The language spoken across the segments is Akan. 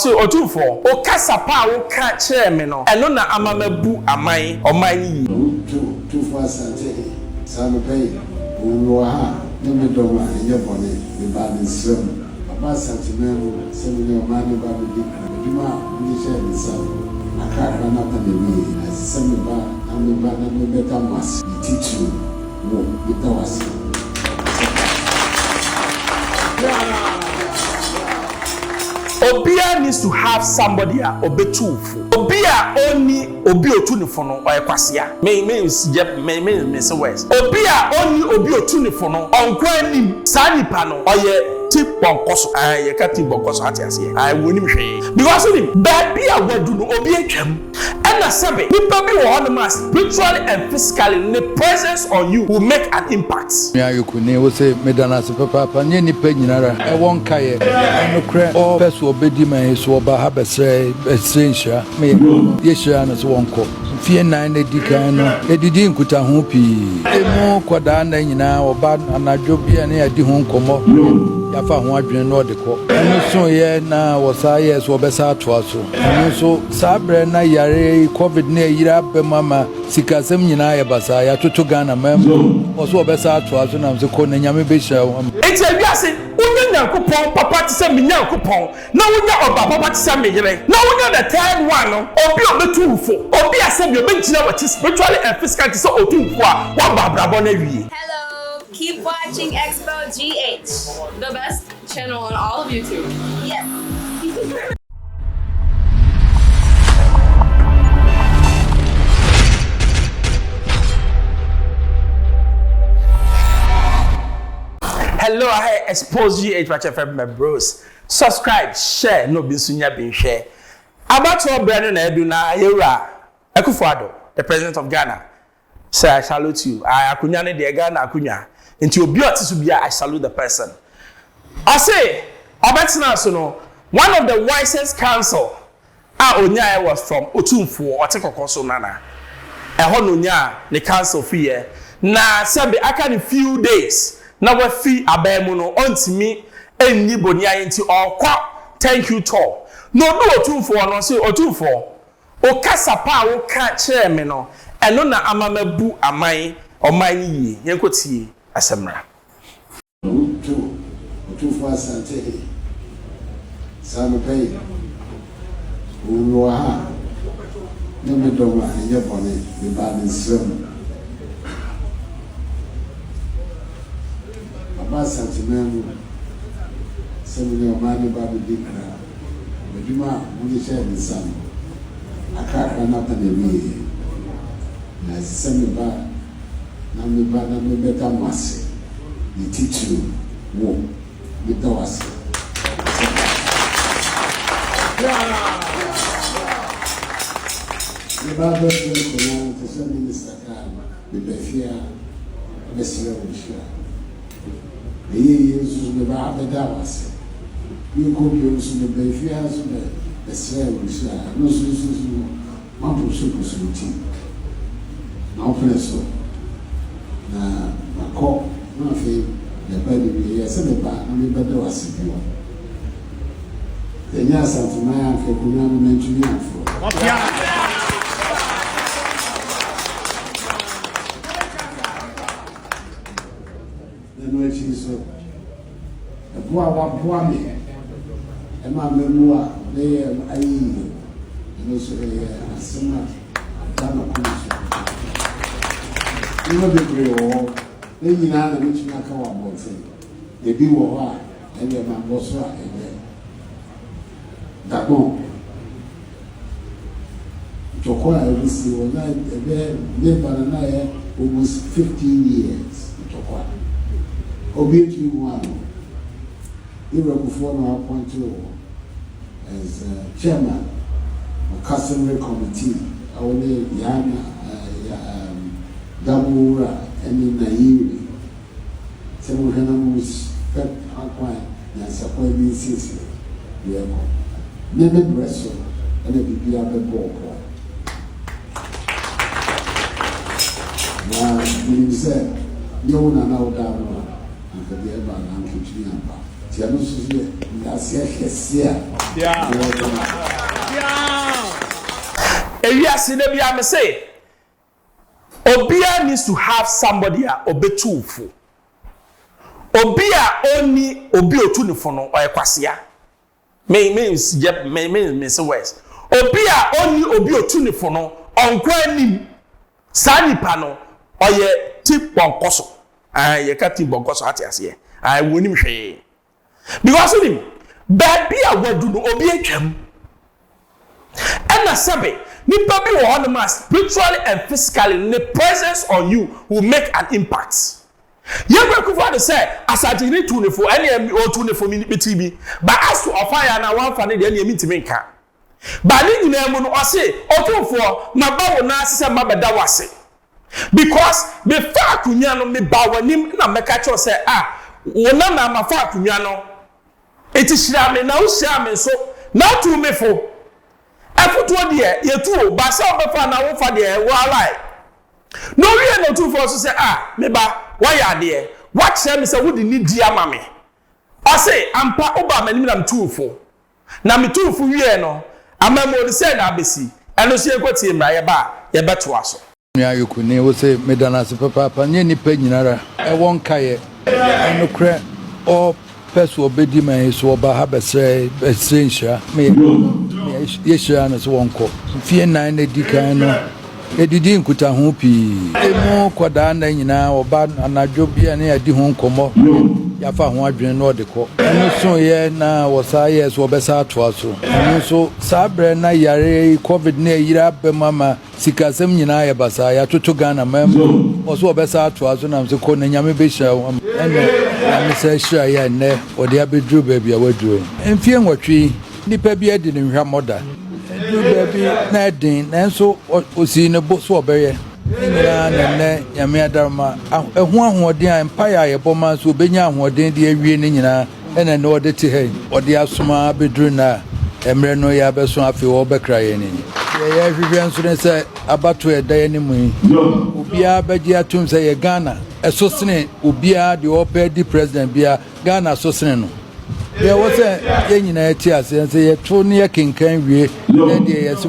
so Otumfour o kasa pa o ka kire me no eno na amamabu aman oman yi too fast and say some pay wo ha ne me do ma ye bone me ba ni sum baba santimem se me o ma ni ba bi duma ni she ni sa aka na ta me ni se me ba na me beta mas teach you wo beta was Obia needs to have somebody obetufu. Obia only obi otunifo no oyekwasea. Me say words. Obia only obi otunifo no onkwa nim saa nipa no oye tip bonkoso ye ka tip bonkoso atiase ai wonim hwe because him baby awadu no obi atwam na sebe people be wo on mass spiritually and physically the presence on you will make an impact. Yeah, you could never say medana se papa nye nipa nyinara e won kaye no kre o peso obedi man so oba ha besre essential me ye share no so wonko fie nan na dikan no edidi nkuta ho pi emu koda na nyina oba anadwo bia na yadi ho nkomo yafa ho adwene no odekọ enu so ye na wosa ye so obesa atoa so enu so sabre na yare covid na yira be mama sikasem nyina ya basa ya toto Ghana mem oso obesa atoa so na so ko na nyame be hia wo enti awiase unya nyankopon papa ti se me nyankopon na unya oba papa ti se me yire na unya the third one no obi obetumfo obi ase bi obegina wati spiritually and physically so Otumfour a wa babrabo na wie. Hello, keep watching Xposed GH, the best channel on all of YouTube. Yes. Hello, I Xposed GH watch FM my bros. Subscribe, share, no be sunya bin share. About your brand na Addo na Yewura Addo, the president of Ghana. Sir, I salute you. I akunya ne de Ghana akunya. Nti obi otisu bia I salute the person. I say, obetina so no, one of the wisest counsel onya was from Otumfour otekoko so nana. Eho no nya ne counsel fi na sebe aka ne few days na we fi abemu no ontimi enni boni ayenti okwa thank you to no Otumfour no say Otumfour o kasa pa o ka kire me no eno na amamabu aman oman yi yenkotie asemra too fast and say some pay wo ha ne me do ma ye bone me ba ni sum baba santimem se me o ma ni ba bi dikra duma ni she ni sam aka na ta ne mi na se me ba na me beta mase ni teach you wo with the was the Bible says to send minister the Befia Messiah Bishia. The years the Bible that was you could use the Befia the Messiah Bishia. No, one person now, so now, my call, nothing. The body be yes, and the back, and the better was if you want. The yes, and for my uncle, could not mention you for. Then when she saw a poor me, and my memoir, they are and also a summer done a cruise. You know the real. They na which na ka wa bo say e bi wo ha e be ma bo so a e be da bon joko a e si wo na e be ne ba na ye almost 15 years joko obi etu one Akufo na appoint you as chairman of customary committee awole yana Damura and Nairi. Some of them was fed outline and supporting since we are never wrestle and a big other ball. Now, you said, you know, now down and the other and keep me up. Tiano Susie, Nasia Hesia. Yeah. Yes, I say, Obia needs to have somebody obetufu. Obia only obi otunifono or ekwasia. Me say words. Obia only obi otunifono onkwanim sanipa no oye tip bonkoso. Ye ka tip bonkoso ati ase. Wonim hwe. Because of him, baby awadu no obi atwam. And sabe nipa bi wo hono spiritually and physically the presence on you will make an impact. You go to say as I need to for any or to for me TV but as to fire na one fan dey me ntimi nka but ni nyina mu no o say Otumfour na ba wo na asese mabeda wase because the fact kunya no me ba wanim na meka cho say wo na na ma fa kunya no eti hira me na wo hira me so na to me fo afuto de yetu ba say obefa na wo fa de wo alai no we no Otumfour so say me ba why are there what say me say wo di ni dia ma me o say ampa oba manim na mtuufo na mtuufo wie no amamo de say na abesi eno so ekoti mra ye ba ye beto aso ya yokune wo say medana se papa nye nipa nyinara e won kaye eno kre o peso obedi man so oba ha besre nshira me ye shira na so wonko fie nan na dikan no edidi nkuta ho pi emu koda na nyina oba anadwo bia na yadi ho nkomo ya fa ho adwene no odeko enu so ye na wosa ye so obesa ato aso enu so sabre na yare covid na yira bemama sikasem nyina ya basa ya toto Ghana mem oso obesa ato aso na mse ko na nyame be hia enu na mse hia ya ne ode abedru ba bia wadru emfie nwotwe nipa bia di ne hwa moda do baby na din nanso osi ne bo so obeye nyina nene nyame adarma ehu ahoden empire ye boma so obenya ahoden de awie ne nyina ene ne ode te he ode asoma bedru na emre no ya beso afi wo bekra ye ni ye hwehwe nso ne se abato e dan ni mu obia bagi atum se ye Ghana eso sene obia de opa di president bia Ghana so sene no ye wo se ye nyina ati ase se ye to ne ye kenkan wie na de ye se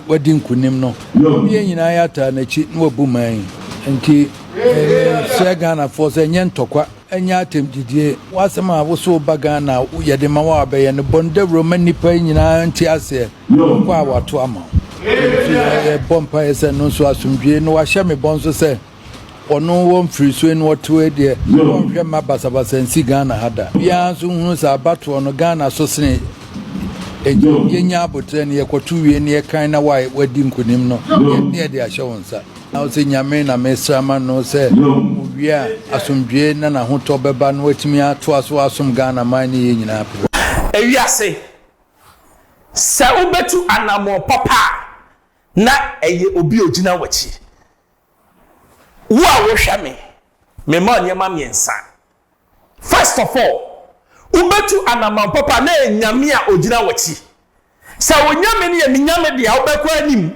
wadi nkunim no ye nyina ya ta na chi no wabu man nti se Ghana for se nye ntokwa enya atemdidie wasema wo so ba Ghana ye de ma wa ba ye ne bonde roman nipa nyina nti ase kwa awato ama ye bompa ese no so asumdwie no wa hye me bonso se ono won free so en woto e de won hwe mabasabasa nsi Ghana hada bia so hunu sa abato no Ghana so sene yenya abotre ne yekotu wie ne kan na wadi nkunim no ne de ahye wonsa na o se nyame na mesrama no se owia asomdwie na na hoto beba no watimi ato aso asom Ghana man ne ye nyina pe ewiase se obetu anamo papa na eye obi ogina wachi wo hwa me ma nyema miensa first of all ubetu anamam papa na enyame a ogina wachi sa onyame ne ye nyame de a obekwa anim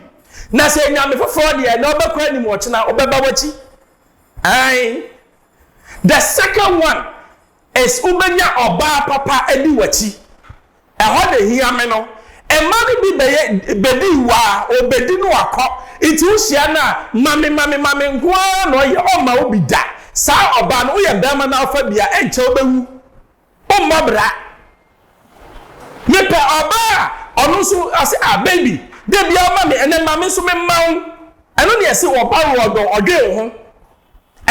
na se enyame foforo de na obekwa anim wo china obeba wachi ai the second one is ubenya oba papa edi wachi eho de hiame no emani bi bedi wa obedi no akọ iti usia na mame nkwa no ye o ma obi da sa oba no ye bema na afa bia enche obewu o mabra mepe oba onu so ase baby de bia ma me ene mame so me mawo eno ne ese oba rodo odwe ho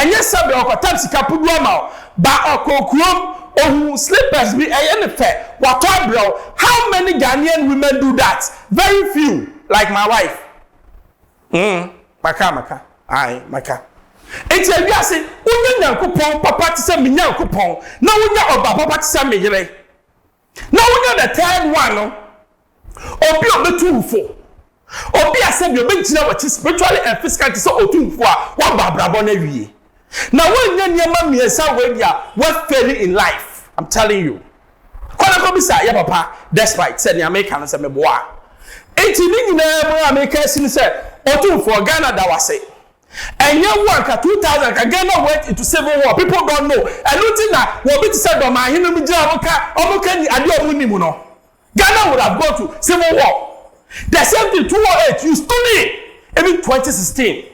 enye sabe okotam sika pudu ama ba okokuom ohun slippers be eye fe wato abro. How many Ghanaian women do that? Very few, like my wife. Maka enti awia se unya nyankopon papa ti se me nyankopon na unya oba papa ti se me yire na unya the third one no obi obetumfo obi asabi obentina wachi spiritually and physically so otumfo a wa babrabo na wie na wanya niam miesa we dia we failing in life. I'm telling you kona ko bisa ya papa despite said the American say me boa enti ni nyina mo America sin say Otumfour Ghana da wase And year 2000, Ghana went into civil war. People don't know. And looking at what we said, Ghana would have gone to civil war. The same thing 208, you stood it. Even 2016.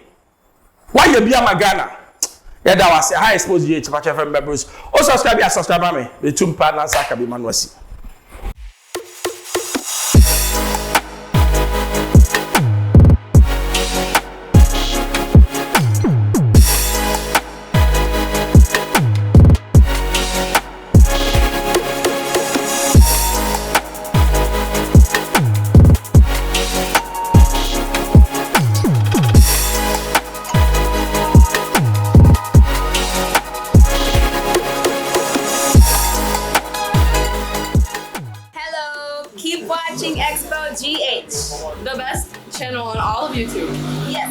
Why you be a Ghana? Yeah, that was a high exposed GH FM members. Also, subscribe me. The two partners can be manuasi. Keep watching Xposed GH, the best channel on all of YouTube. Yes.